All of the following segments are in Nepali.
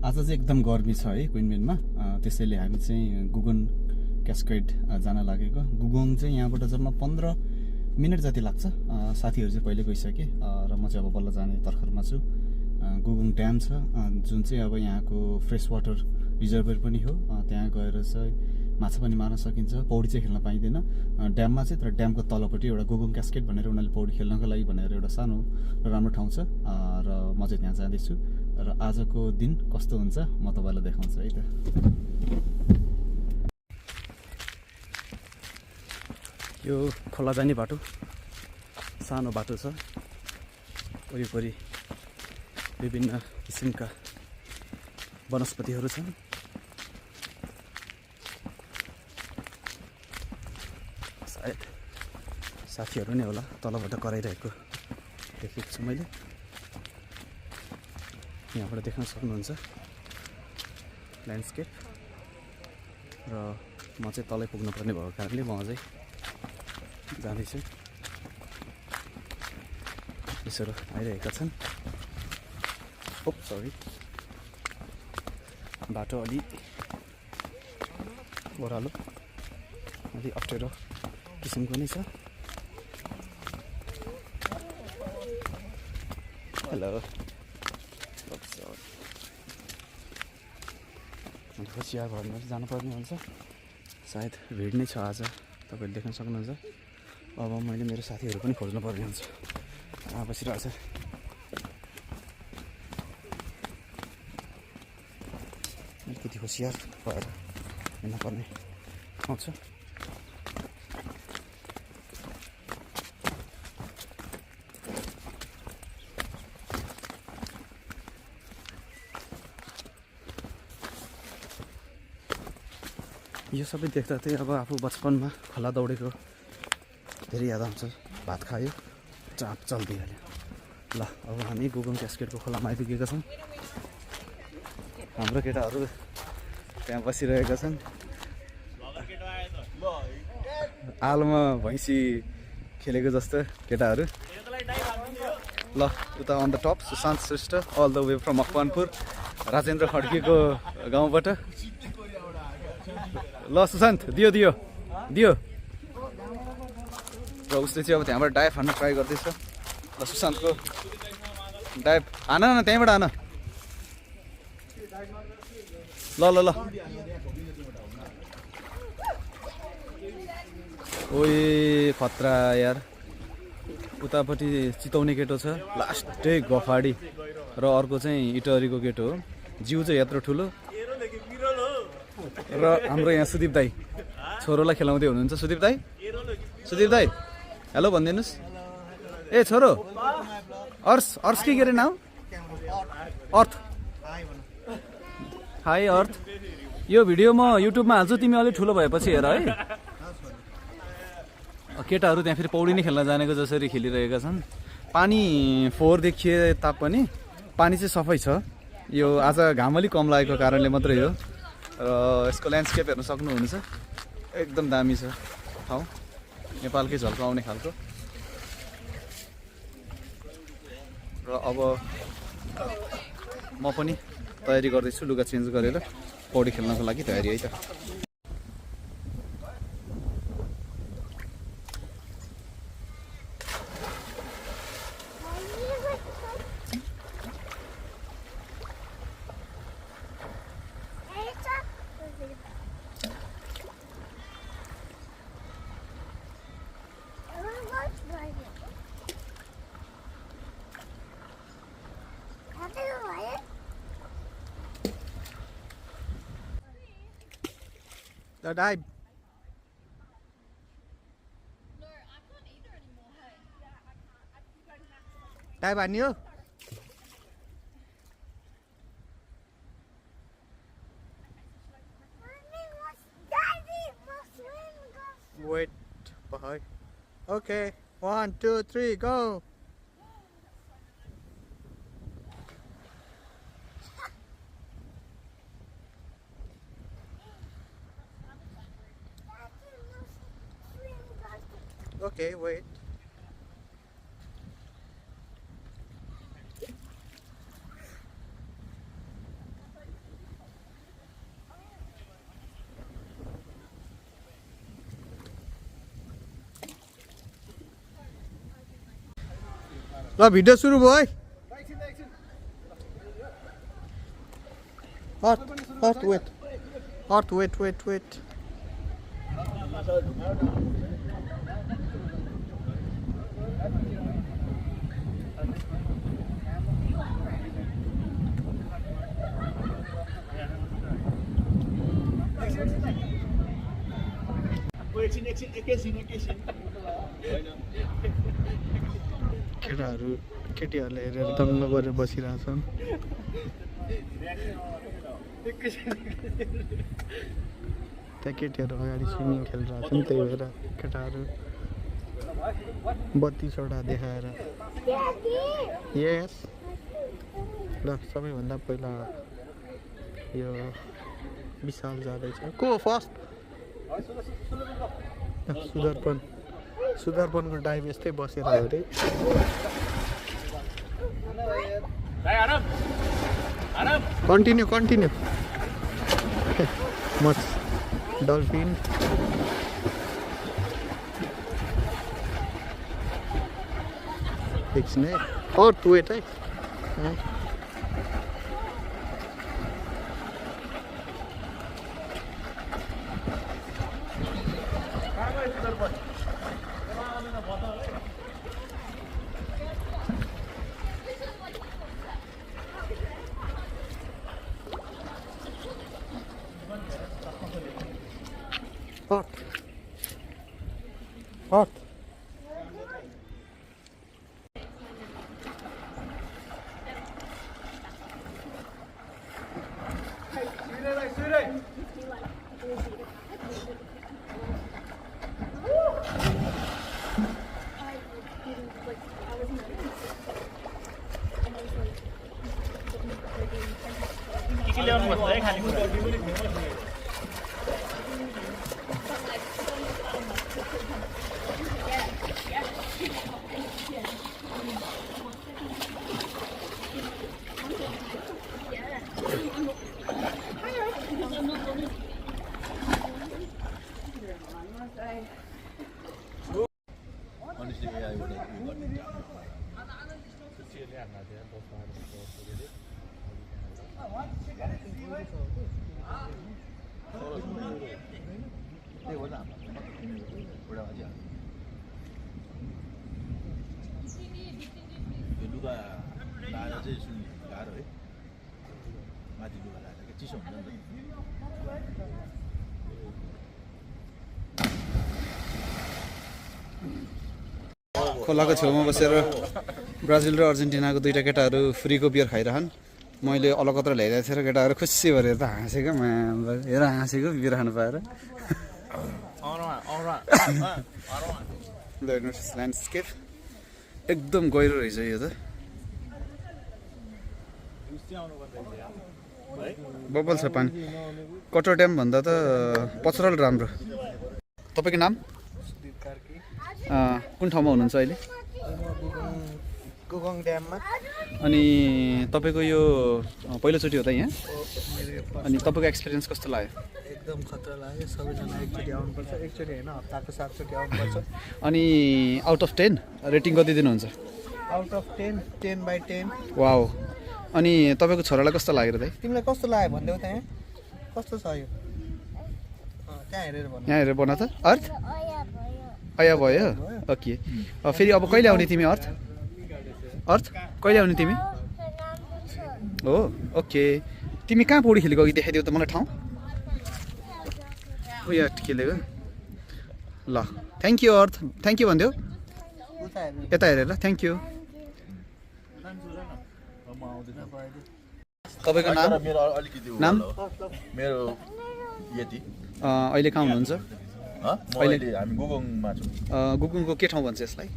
आज चाहिँ एकदम गर्मी छ है क्विनमेनमा, त्यसैले हामी चाहिँ गुगोङ क्यास्केड जान लागेको। गुगोङ चाहिँ यहाँबाट जम्मा 15 मिनट जति लाग्छ। साथीहरू चाहिँ पहिले गइसके र म चाहिँ अब बल्ल जाने तर्खरमा छु। गुगोङ ड्याम छ जुन चाहिँ अब यहाँको फ्रेस वाटर रिजर्भर पनि हो। त्यहाँ गएर चाहिँ माछा पनि मार्न सकिन्छ। पौडी चाहिँ खेल्न पाइँदैन ड्याममा चाहिँ, तर ड्यामको तलपट्टि एउटा गुगोङ क्यास्केड भनेर उनीहरूले पौडी खेल्नको लागि भनेर एउटा सानो र राम्रो ठाउँ छ र म चाहिँ त्यहाँ जाँदैछु। र आजको दिन कस्तो हुन्छ म तपाईँलाई देखाउँछु है त। यो खोला जाने बाटो सानो बाटो छ, वरिपरि विभिन्न किसिमका वनस्पतिहरू छन्। सायद साथीहरू नै होला, तलबाट कराइरहेको देखेको छु मैले। यहाँबाट देख्न सक्नुहुन्छ ल्यान्डस्केप। र म चाहिँ तलै पुग्नुपर्ने भएको कारणले म अझै जाँदैछु। यसोहरू आइरहेका छन्। सरी, बाटो अलि ओह्रालो, अलि अप्ठ्यारो किसिमको नै छ। हेलो, होसियार भएर जानुपर्ने हुन्छ। सायद भिड नै छ आज, तपाईँले देख्न सक्नुहुन्छ। अब मैले मेरो साथीहरू पनि खोज्नुपर्ने हुन्छ। बसिरहेछ। अलिकति होसियार भएर हिँड्नुपर्ने आउँछ। यो सबै देख्दा चाहिँ अब आफू बचपनमा खोला दौडेको धेरै याद आउँछ। भात खायो, चाप चल्दिहाल्यो। ल, अब हामी गुगोङ क्यास्केडको खोलामा आइपुगेका छौँ। हाम्रो केटाहरू त्यहाँ बसिरहेका छन्। आलोमा भैँसी खेलेको जस्तो केटाहरू। ल, उता on the top Sushant Shrestha, all the way from Makwanpur, Rajendra खड्कीको गाउँबाट। ल सुशान्त, दियो दियो दियो। र उसले चाहिँ अब त्यहाँबाट डाइभ हान्न ट्राई गर्दैछ। ल सुशान्तको डाइभ हान न, त्यहीँबाट हान। ल ल ल, ओए खतरा यार। उतापट्टि चितौने केटो छ, लास्टै गफाडी, र अर्को चाहिँ इटहरीको केटो हो। जिउ चाहिँ यत्रो ठुलो। र हाम्रो यहाँ सुदीप दाई छोरोलाई खेलाउँदै हुनुहुन्छ। सुदीप दाई, सुदीप दाई हेलो भनिदिनुहोस्। ए छोरो, अर्स के अरे नाम? अर्थ। हाई अर्थ। यो भिडियो म युट्युबमा हाल्छु, तिमी अलिक ठुलो भएपछि हेर है। केटाहरू त्यहाँ फेरि पौडी नै खेल्न जानेको जसरी खेलिरहेका छन्। पानी फोहोर देखिए तापनि पानी चाहिँ सफै छ। यो आज घाम अलिक कम लागेको कारणले मात्रै हो। र यसको ल्यान्डस्केप हेर्न सक्नुहुन्छ, एकदम दामी छ ठाउँ, नेपालकै झल्को आउने खालको। र अब म पनि तयारी गर्दैछु, लुगा चेन्ज गरेर पौडी खेल्नको लागि तयारी है त। The dive. No, I can't either anymore, hey? Yeah, I can't. You don't have to. Dive on you. Wait, bye. Okay, 1, 2, 3, go. Okay, wait. ल भिडियो सुरु भयो है अर्थ वेट केटीहरूले हेरेर दङ्ग गरेर बसिरहेछन् त्यहाँ केटीहरू अगाडि स्विमिङ खेलिरहेछन् त्यही भएर केटाहरू बत्ती चोडा देखाएर यस ल सबैभन्दा पहिला यो विशाल जाँदैछ को फर्स्ट सुदर्पणको डाइभ यस्तै बसेर अरे कन्टिन्यू मच डल्फिन एकछिन है अर्थ वेट है Hot. लुगा लाएर चाहिँ सुन गाह्रो है माथि लुगा लाएर के चिसो हुन्छ नि खोलाको छेउमा बसेर ब्राजिल र अर्जेन्टिनाको दुईटा केटाहरू फ्रीको बियर खाइरहन् मैले अलकत्र ल्याइरहेको थिएँ र केटाहरू खुसी भएर त हाँसेको हेर हाँसेको बियर खानु पाएर ल्यान्डस्केप एकदम गहिरो रहेछ यो त बबल छ पानी कटर ड्याम भन्दा त पचरल राम्रो तपाईँको नाम कुन ठाउँमा हुनुहुन्छ अहिले गुगङ ड्याममा अनि तपाईँको यो पहिलोचोटि हो त यहाँ अनि तपाईँको एक्सपिरियन्स कस्तो लाग्यो एकदम खतरा लाग्यो सबैजना एकचोटि आउनुपर्छ एकचोटि होइन हप्ताको 7 चोटि आउनुपर्छ अनि आउट अफ 10 रेटिङ कति दिनुहुन्छ आउट अफ 10 वाउ अनि तपाईँको छोरालाई कस्तो लाग्यो त तिमीलाई कस्तो लाग्यो भन्देऊ त यहाँ कस्तो छ यो त्यहाँ हेरेर भन्नु यहाँ हेरेर बना त अर्थ अया भयो ओके फेरि अब कहिले आउने तिमी अर्थ कहिले आउने तिमी हो ओके तिमी कहाँ पौडी खेलेको अघि देखाइदियो त मलाई ठाउँ ऊ यहाँ खेलेको ल thank you earth thank you भनिदेऊ यता हेरेर ल थ्याङ्क यू तपाईँको नाम मेरो अलिकति नाम मेरो यति अहिले कहाँ हुनुहुन्छ अहिले हामी गुगङमा छौँ गुगङको के ठाउँ भन्छ यसलाई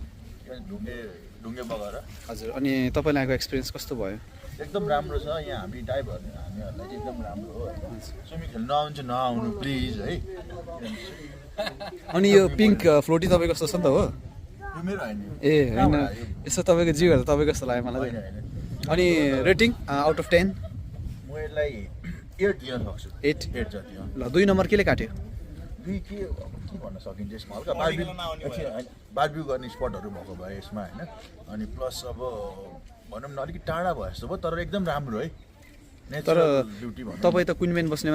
ढुङ्गे बगेर हजुर अनि तपाईँलाई आएको एक्सपिरियन्स कस्तो भयो एकदम राम्रो छ यहाँ हामी ड्राइभर हामीहरूलाई चाहिँ एकदम राम्रो हो स्विमिङ खेल्न नआउनु चाहिँ नआउनु प्लिज है अनि यो पिङ्क फ्लोटी तपाईँको कस्तो छ नि त हो यो मेरो होइन ए होइन यसो तपाईँको जिउ हेर्दा तपाईँको कस्तो लाग्यो मलाई अनि रेटिङ आउट अफ 10 म यसलाई 8 दिन सक्छु 8 जति ल 2 नम्बर केले काट्यो के भन्न सकिन्छ यसमा हल्का बारबिक्यू गर्ने स्पटहरू भएको भयो यसमा होइन अनि प्लस अब भनौँ न अलिकति टाढा भयो जस्तो भयो तर एकदम राम्रो है तर ब्युटी भनौँ तपाईँ त क्विनमेन बस्ने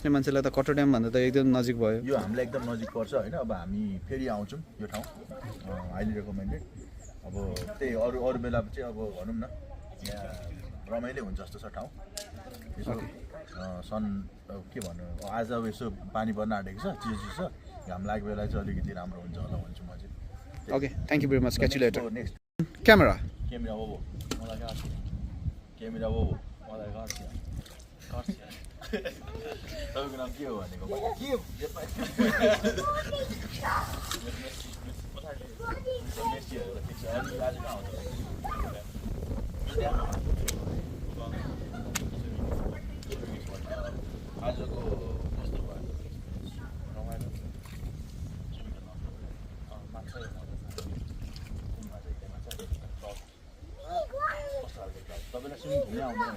मान्छेलाई त कटरड्याम भन्दा त एकदम नजिक भयो यो हामीलाई एकदम नजिक पर्छ होइन अब हामी फेरि आउँछौँ यो ठाउँ हाइली रेकमेन्डेड अब त्यही अरू बेला चाहिँ अब भनौँ न यहाँ रमाइलो हुन्छ जस्तो छ ठाउँ यसो सन् के भन्नु आज अब यसो पानी पर्न आँटेको छ चिसो छ घाम लागेको बेला चाहिँ अलिकति राम्रो हुन्छ होला भन्छु म चाहिँ okay thank you very much catch you letter next camera camera वो मलाई क्यामेरा वो मलाई तपाईँको नाम के हो भनेको आजको कस्तो भयो रमाइलो तपाईँलाई स्विमिङ घुम्न आउँदैन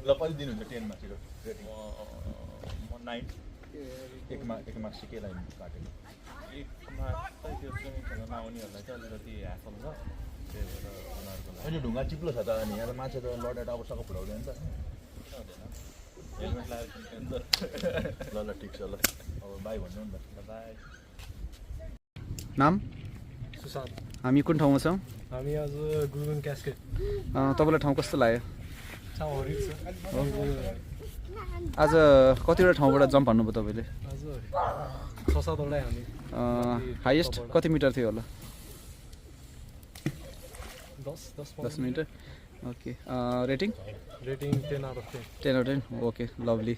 ल कति दिनुहुन्छ 10 मा चाहिँ रेटिङ म 9 एक मार्क्स चाहिँ केलाई काटेको एकमा चाहिँ त्यो स्विमिङ खेल्न नआउनेहरूलाई चाहिँ अलिकति ह्यासल छ त्यही भएर उनीहरूको लागि अहिले ढुङ्गा चिप्लो छ त अनि यहाँ त माछा त लडेर अब सबै फुटाउँदैन त हेलमेट लगाएको नि त ल ठिक छ ल अब बाई भन्नु नि त बाई नाम सुशान्त हामी कुन ठाउँमा छौँ हामी आज गुरुङ क्यास्केट तपाईँलाई ठाउँ कस्तो लाग्यो ठाउँहरू छ आज कतिवटा ठाउँबाट जम्प हान्नुभयो तपाईँले आज 6-7वटै हामी हाइएस्ट कति मिटर थियो होला 10 metre okay rating rating 10 out of 10 10 out 10 okay lovely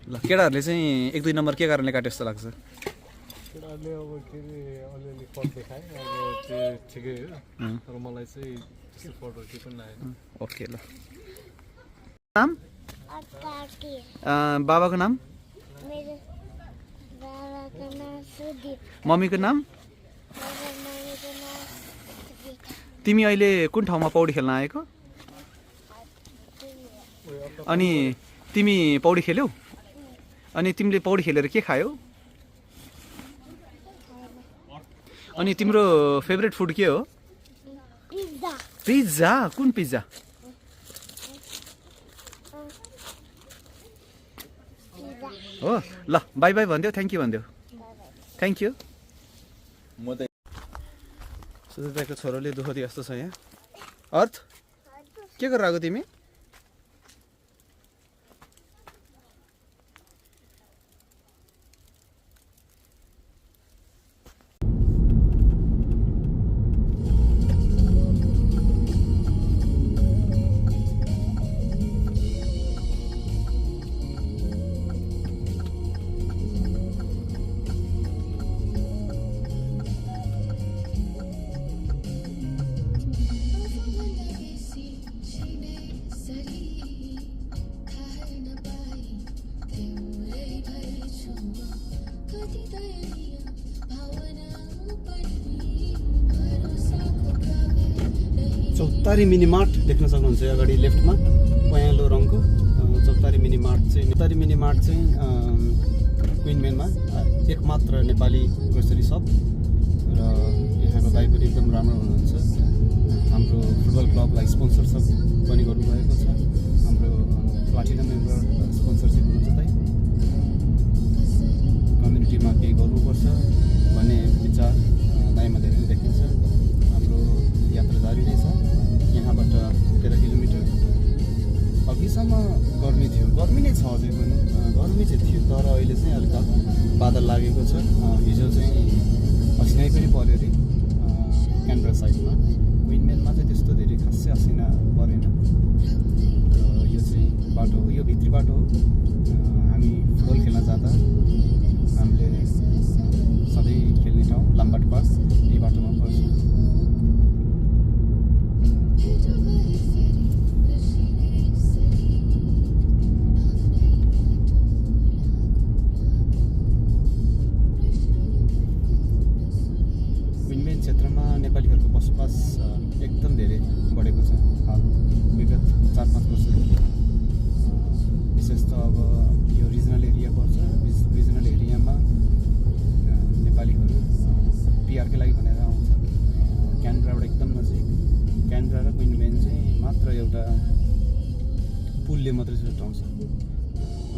ल केटाहरूले चाहिँ 1-2 नम्बर के कारणले काट्यो जस्तो लाग्छ केटाहरूले अब के अरे अलिअलि फल देखाएँ अब त्यो ठिकै हो तर मलाई चाहिँ त्यस्तो फलहरू केही पनि लागेन ओके ल नाम बाबाको नाम मेरो बाबाको नाम सुदीप मम्मीको नाम मेरो मम्मीको नाम सुजिता तिमी अहिले कुन ठाउँमा पौडी खेल्न आएको अनि तिमी पौडी खेल्यौ अनि तिमीले पौडी खेलेर के खायौ अनि तिम्रो फेभरेट फुड के हो पिज्जा पिज्जा कुन पिज्जा हो ल बाई बाई भनिदेऊ थ्याङ्क यू भनिदेऊ थ्याङ्क यू म त सुजिताको छोरोले दुःख दिए जस्तो छ यहाँ अर्थ के गरेर आएको तिमी चौतारी मिनी मार्ट देख्न सक्नुहुन्छ अगाडि लेफ्टमा पहेँलो रङको चौतारी मिनी मार्ट चाहिँ क्विनमेनमा एकमात्र नेपाली ग्रोसरी सप र यहाँको दाइ पनि एकदम राम्रो हुनुहुन्छ हाम्रो फुटबल क्लबलाई स्पोन्सरसिप पनि गर्नुभएको छ हाम्रो प्लाटिनम मेम्बर स्पोन्सरसिप हुनुहुन्छ दाइ कम्युनिटीमा केही गर्नुपर्छ भन्ने विचार दाइमा धेरै देखिन्छ हाम्रो यात्रा जारी नै छ यहाँबाट 13 किलोमिटर अघिसम्म गर्मी थियो गर्मी नै छ अझै पनि गर्मी चाहिँ थियो तर अहिले चाहिँ अलिक बादल लागेको छ हिजो चाहिँ असिना पनि पऱ्यो अरे क्यानबरा साइडमा क्विनमेनमा चाहिँ त्यस्तो धेरै खासै असिना परेन र यो चाहिँ बाटो हो यो भित्री बाटो हो हामी फुटबल खेल्न जाँदा हामीले सधैँ खेल्ने ठाउँ लाम्बाट पार्क यही बाटोमा पर्छ क्षेत्रमा नेपालीहरूको बसोबास एकदम धेरै बढेको छ हाल विगत 4-5 वर्षदेखि। विशेष त अब यो रिजनल एरिया पर्छ। रिजनल एरियामा नेपालीहरू पिआरकै लागि भनेर आउँछ। क्यानबराबाट एकदम नजिक। क्यानबरा र क्विन्सल्यान्ड चाहिँ मात्र एउटा पुलले मात्रै छुट्याउँछ।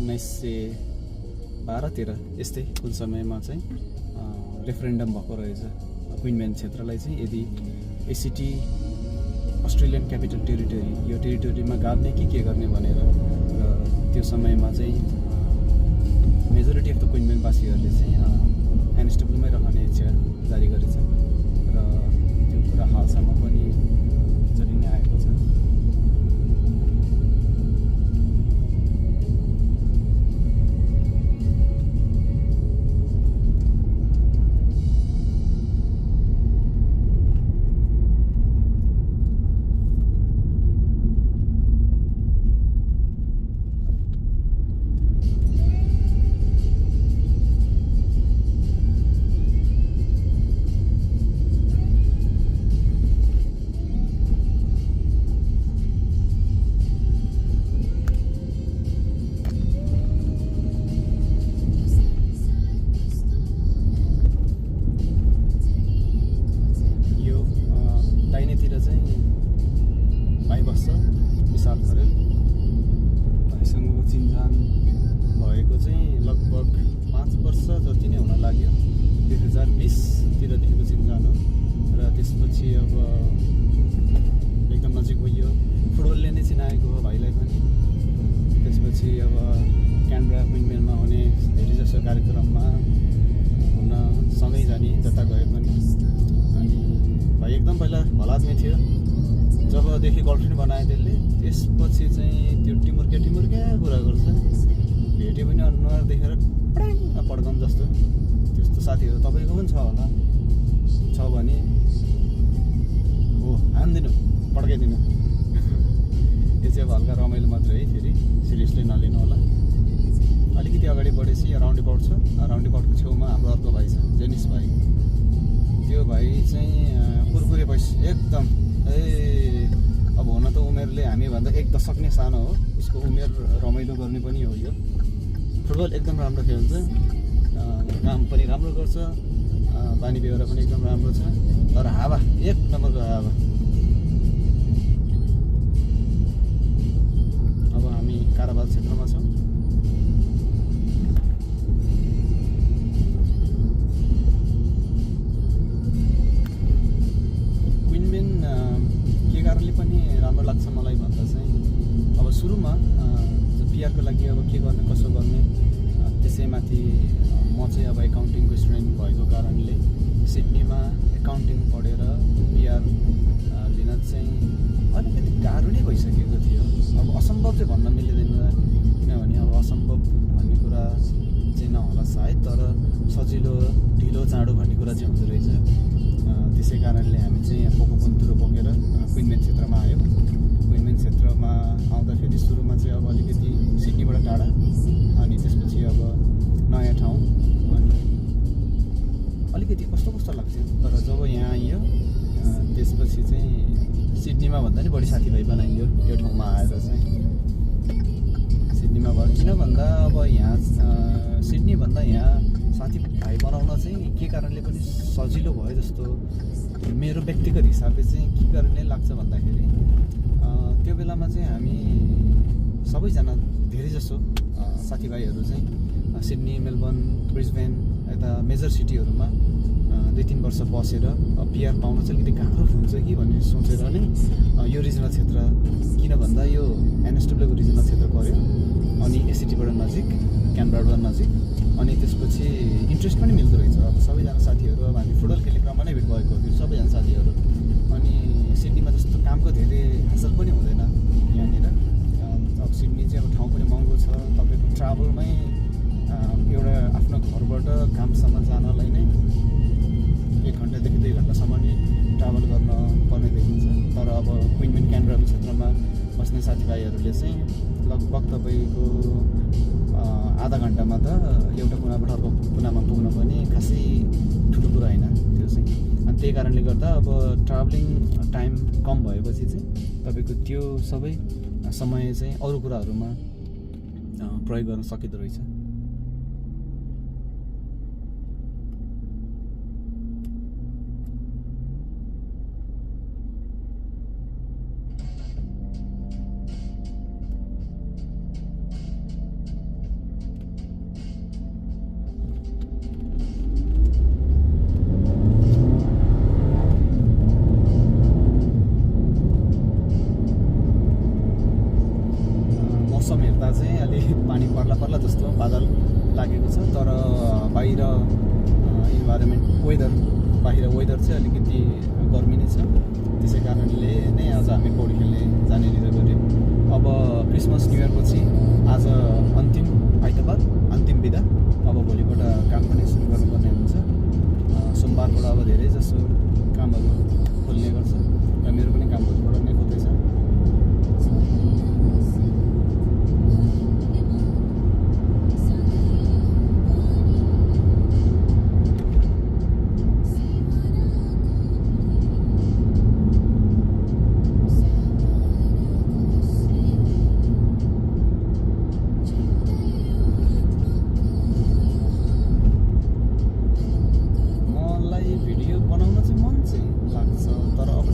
1912-13 यस्तै कुन समयमा चाहिँ रेफरेन्डम भएको रहेछ क्विन्सल्यान्ड क्षेत्रलाई चाहिँ यदि एसिटी अस्ट्रेलियन क्यापिटल टेरिटोरी यो टेरिटोरीमा गाड्ने कि के गर्ने भनेर। र त्यो समयमा चाहिँ मेजोरिटी अफ द क्विन्सल्यान्डवासीहरूले चाहिँ एनएसडब्ल्यूमै रहने इच्छा जारी गरेछ र त्यो कुरा हालसम्म पनि चलि नै आएको छ। दाहिनेतिर चाहिँ भाइ बस्छ विशाल खरेल। भाइसँग चिनजान भएको चाहिँ लगभग 5 वर्ष जति नै हुन लाग्यो। 2020तिरदेखिको चिनजान हो र त्यसपछि अब एकदम नजिक भयो। फुटबलले नै चिनाएको हो भाइलाई पनि। त्यसपछि अब क्यानबरा क्विन्सल्यान्डमा हुने धेरै जसो कार्यक्रममा हुन सँगै जाने जता गए पनि। अनि भाइ एकदम पहिला भलादमी थियो। जबदेखि गर्लफ्रेन्ड बनायो त्यसले त्यसपछि चाहिँ त्यो टिमुर्क्या कुरा गर्छ। भेट्यो पनि अनुहार देखेर प्राङ्ग पड्काउँ जस्तो त्यस्तो साथीहरू तपाईँको पनि छ होला। छ भने हो हान्दिनु पड्काइदिनु। यो चाहिँ अब हल्का रमाइलो मात्रै है, फेरि सिरियसली नलिनु होला। अलिकति अगाडि बढेपछि यहाँ राउन्ड अबाउट छ। राउन्ड अबाउटको छेउमा हाम्रो अर्को भाइ छ जेनिस भाइ। त्यो भाइ चाहिँ कुरकुरे पैसा एकदम अब हुन त उमेरले हामीभन्दा 1 दशक नै सानो हो। उसको उमेर रमाइलो गर्ने पनि हो। यो फुटबल एकदम राम्रो खेल्छ। काम पनि राम्रो गर्छ। बानी बेहोरा पनि एकदम राम्रो छ। तर हावा 1 नम्बरको हावा। अब हामी काराबाद क्षेत्रमा छौँ। के कारणले पनि राम्रो लाग्छ मलाई भन्दा चाहिँ अब सुरुमा पिआरको लागि अब के गर्ने कसो गर्ने त्यसैमाथि म चाहिँ अब एकाउन्टिङको स्टुडेन्ट भएको कारणले सिडनीमा एकाउन्टिङ पढेर पिआर लिन चाहिँ अलिकति गाह्रो नै भइसकेको थियो। अब असम्भव चाहिँ भन्न मिल्दैन, किनभने अब असम्भव भन्ने कुरा चाहिँ नहोला सायद, तर सजिलो ढिलो चाँडो भन्ने कुरा चाहिँ हुँदो रहेछ। त्यसै कारणले हामी चाहिँ पोको पन्तुरो बोकेर क्विन्सल्यान्ड क्षेत्रमा आयौँ। क्विन्सल्यान्ड क्षेत्रमा आउँदाखेरि सुरुमा चाहिँ अब अलिकति सिडनीबाट टाढा, अनि त्यसपछि अब नयाँ ठाउँ, अनि अलिकति कस्तो लाग्थ्यो। तर जब यहाँ आइयो त्यसपछि चाहिँ सिडनीमा भन्दा नि बढी साथीभाइ बनाइयो यो ठाउँमा आएर चाहिँ। सिडनीमा भयो किन भन्दा अब यहाँ सिडनीभन्दा यहाँ साथीभाइ बनाउन चाहिँ के कारणले पनि सजिलो भयो जस्तो मेरो व्यक्तिगत हिसाबले चाहिँ के कारणले लाग्छ भन्दाखेरि त्यो बेलामा चाहिँ हामी सबैजना धेरै जसो साथीभाइहरू चाहिँ सिडनी, मेलबर्न, ब्रिस्बेन यता मेजर सिटीहरूमा 2-3 वर्ष बसेर पिआर पाउन चाहिँ अलिकति गाह्रो हुन्छ कि भन्ने सोचेर नै यो रिजनल क्षेत्र, किन भन्दा यो एनएसडब्ल्यूको रिजनल क्षेत्र पऱ्यो, अनि एसिटीबाट नजिक, क्यानबराबाट नजिक, अनि त्यसपछि इन्ट्रेस्ट पनि मिल्दो रहेछ। अब सबैजना साथीहरू अब हामी फुटबल खेल्ने क्रममा नै भेट भएको हो सबैजना साथीहरू। अनि सिडनीमा जस्तो कामको धेरै हासिल पनि हुँदैन यहाँनिर। अब सिडनी चाहिँ अब ठाउँ पनि महँगो छ। तपाईँको ट्राभलमै एउटा आफ्नो घरबाट कामसम्म जानलाई नै 1 घन्टादेखि 2 घन्टासम्म नै ट्राभल गर्न पर्ने देखिन्छ। तर अब क्विन्सल्यान्ड क्यानबराको क्षेत्रमा बस्ने साथीभाइहरूले चाहिँ लगभग तपाईँको आधा घन्टामा त एउटा कुनाबाट अर्को कुनामा पुग्न पनि खासै ठुलो कुरा होइन त्यो चाहिँ। अनि त्यही कारणले गर्दा अब ट्राभलिङ टाइम कम भएपछि चाहिँ तपाईँको त्यो सबै समय चाहिँ अरू कुराहरूमा प्रयोग गर्न सकिँदो रहेछ। मौसम हेर्दा चाहिँ अलि पानी पर्ला पर्ला जस्तो बादल लागेको छ, तर बाहिर इन्भाइरोमेन्ट बाहिर वेदर चाहिँ अलिकति गर्मी नै छ। त्यसै कारणले नै आज हामी पौडी खेल्ने जाने निर्णय गऱ्यौँ। अब क्रिसमस न्यु इयरपछि आज अन्तिम आइतबार, अन्तिम बिदा। अब भोलिबाट काम पनि सुरु गर्नुपर्ने हुन्छ। सोमबारबाट अब धेरै जसो कामहरू खोल्ने गर्छ र मेरो पनि काम भोलिबाट नै खोल्दैछ।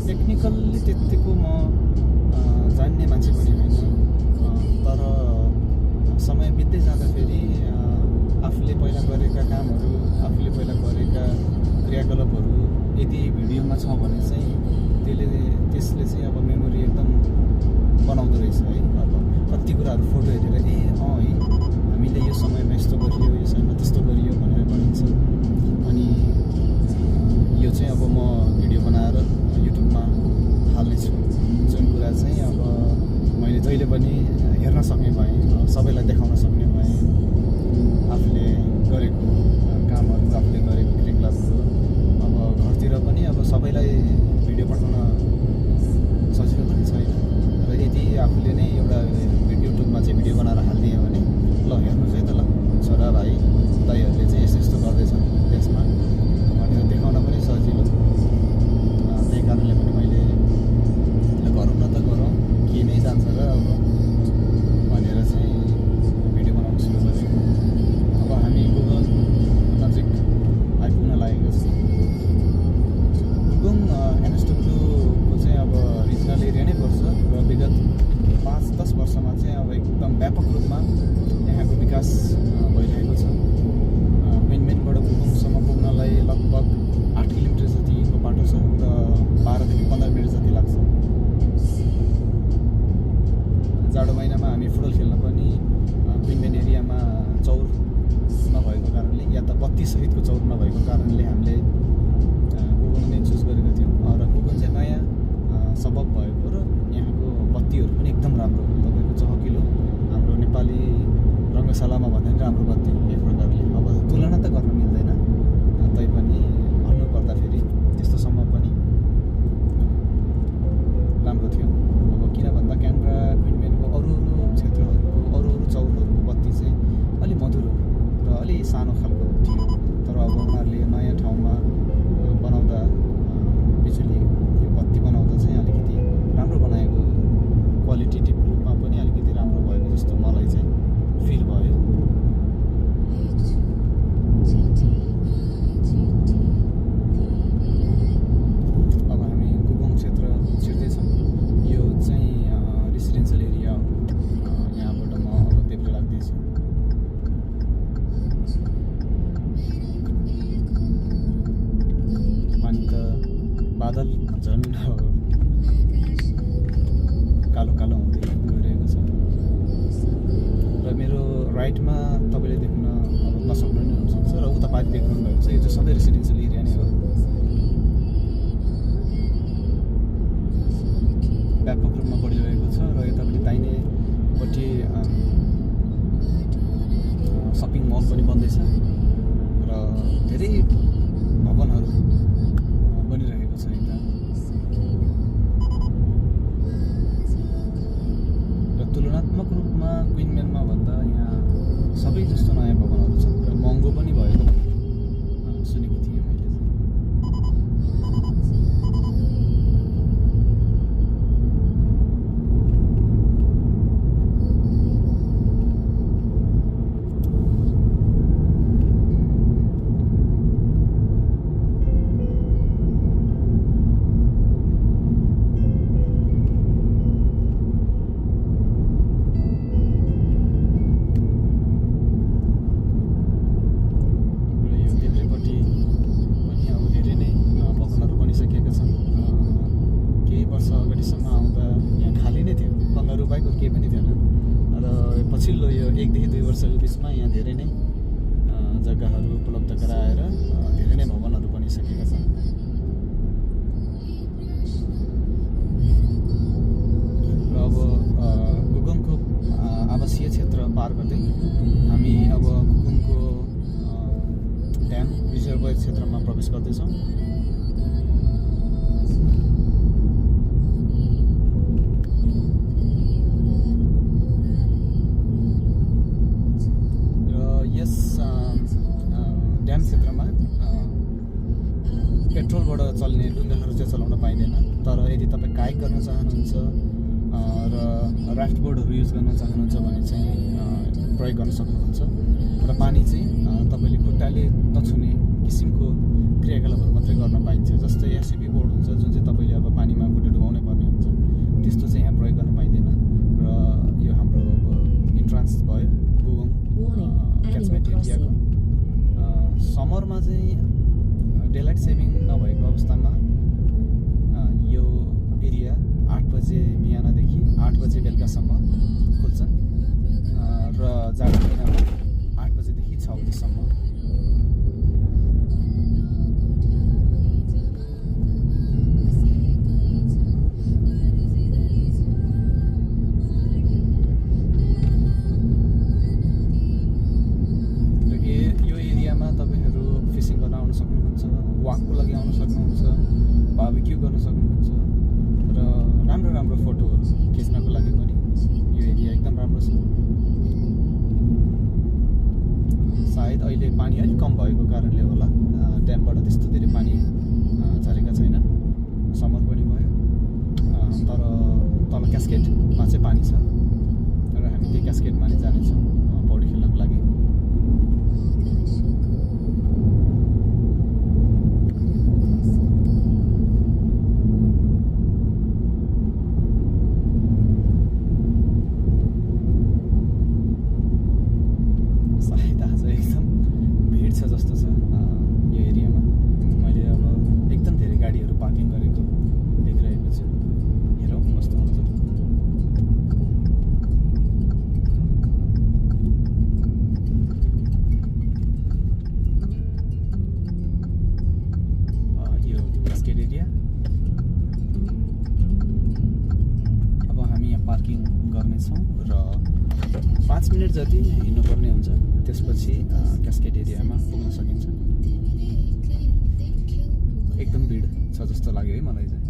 टेक्निकल्ली त्यत्तिको म जान्ने मान्छे पनि होइन, तर समय बित्दै जाँदाखेरि आफूले पहिला गरेका कामहरू, आफूले पहिला गरेका क्रियाकलापहरू यदि भिडियोमा छ भने चाहिँ त्यसले चाहिँ अब मेमोरी एकदम बनाउँदो रहेछ है। अब कति कुराहरू फोटो हेरेर है हामीले यो समयमा यस्तो गरियो, यो समयमा त्यस्तो गरियो भनेर भनिन्छ। अनि यो चाहिँ अब म भिडियो बनाएर युट्युबमा हाल्नेछु, जुन कुरा चाहिँ अब मैले जहिले पनि हेर्न सक्ने भएँ, सबैलाई देखाउन सक्ने भएँ। आफूले गरेको कामहरू, आफूले गरेको क्रियाकलापहरू अब घरतिर पनि अब सबैलाई भिडियो पठाउन सजिलो पनि छैन। र यदि आफूले नै एउटा युट्युबमा चाहिँ भिडियो बनाएर हालिदियो भने ल हेर्नुहोस् है त, ल छोरा भाइ दाइहरूले चाहिँ यस्तो यस्तो गर्दैछन् त्यसमा भनेर देखाउन पनि सजिलो। त्यही कारणले पनि मैले गरौँ न त गरौँ, के नै जान्छ र अब भनेर चाहिँ भिडियो बनाउन सुरु गरेँ। अब हामी गुगङ नजिक आइपुग्न लागेको छ। गुगङ एनएसडब्ल्यूको चाहिँ अब रिजनल एरिया नै पर्छ र विगत 5-10 वर्षमा चाहिँ अब एकदम व्यापक रूपमा यहाँको विकास भइरहेको छ। मेनबाट गुगङसम्म पुग्नलाई लगभग 8 किलोमिटर जतिको बाटो छ र 12 देखि 15 मिनट जति लाग्छ। जाडो महिनामा हामी फुटबल खेल्न पनि क्विनमेन एरियामा चौर नभएको कारणले या त बत्ती सहितको चौर नभएको कारणले हामीले गुगङ नै चुज गरेको थियौँ। र गुगङ चाहिँ नयाँ सबब भएको र यहाँको बत्तीहरू पनि एकदम राम्रो, तपाईँको चहकिलो, हाम्रो नेपाली रङ्गशालामा भन्दा पनि राम्रो बत्ती एक प्रकारले। अब तुलना त गर्न मिल्दैन, तैपनि भन्नुपर्दाखेरि त्यस्तोसम्म पनि राम्रो थियो। अब किन भन्दा क्यानब्रा क्विनमेनको अरू क्षेत्रहरूको अरू चौरहरूको बत्ती चाहिँ अलि मधुरो र अलि सानो खालको थियो। तर अब उनीहरूले नयाँ ठाउँमा बनाउँदा बिजुली बत्ती बनाउँदा चाहिँ अलिकति राम्रो बनाएको, क्वालिटेटिभ रूपमा पनि अलिकति राम्रो भएको जस्तो मलाई चाहिँ फिल भयो। अब हामी गुगङ क्षेत्र छिर्दैछौँ। यो चाहिँ रेसिडेन्सियल एरिया हो। यहाँबाट म अब देब्रे लाग्दैछु। पानी त बादल झन् कालो कालो हुँदै गइरहेको छ। र मेरो राइटमा तपाईँले देख्न अब नसक्नु नै हुनसक्छ र उता पारि देख्नु भएको छ। यो चाहिँ सबै रेसिडेन्सियल एरिया नै हो। व्यापक रूपमा बढिरहेको छ र यतापट्टि दाहिनेपट्टि सपिङ मल पनि बन्दैछ र धेरै भवनहरू बनिरहेको छ यता। आसपासमा यहाँ धेरै नै जग्गाहरू उपलब्ध गराएर धेरै नै भवनहरू बनिसकेका छन्। र अब गुगङको आवासीय क्षेत्र पार गर्दै हामी अब गुगङको ड्याम रिजर्भर क्षेत्रमा प्रवेश गर्दैछौँ। यस ड्याम क्षेत्रमा पेट्रोलबाट चल्ने डुङ्गाहरू चाहिँ चलाउन पाइँदैन, तर यदि तपाईँ काइक गर्न चाहनुहुन्छ र राफ्ट बोर्डहरू युज गर्न चाहनुहुन्छ भने चाहिँ प्रयोग गर्न सक्नुहुन्छ। र पानी चाहिँ तपाईँले खुट्टाले नछुने किसिमको क्रियाकलापहरू मात्रै गर्न पाइन्छ। जस्तै एससिपी बोर्ड हुन्छ जुन चाहिँ तपाईँले अब पानीमा खुट्टा डुबाउनै पर्ने हुन्छ, त्यस्तो चाहिँ यहाँ प्रयोग गर्न पाइँदैन। र यो हाम्रो अब इन्ट्रान्स भयो गुगङ क्याचमेन्ट एरियाको। समरमा चाहिँ डेलाइट सेभिङ नभएको अवस्थामा यो एरिया 8 बजे बिहानदेखि 8 बजे बेलुकासम्म खुल्छन् र जाडो महिनामा 8 बजेदेखि 6 बजेसम्म। वाकको लागि आउन सक्नुहुन्छ, बार्बिक्यू गर्न सक्नुहुन्छ र राम्रो राम्रो फोटोहरू खिच्नको लागि पनि यो एरिया एकदम राम्रो छ। सायद अहिले पानी अलिक कम भएको कारणले होला ड्यामबाट त्यस्तो धेरै पानी झरेका छैन। समर पनि भयो, तर तल क्यास्केटमा चाहिँ पानी छ र हामी त्यो क्यास्केटमा नै जानेछौँ पौडी खेल्नको लागि। जस्तो छ यो एरियामा। मैले अब एकदम धेरै गाडीहरू पार्किङ गरेको देखिरहेको छु। हेरौँ कस्तो हुन्छ। यो क्यास्केड एरिया। अब हामी यहाँ पार्किङ गर्नेछौँ र 5 मिनट जति हिँड्नुपर्ने हुन्छ, त्यसपछि क्यास्केड एरियामा पुग्न सकिन्छ। एकदम भिड छ जस्तो लाग्यो है मलाई चाहिँ।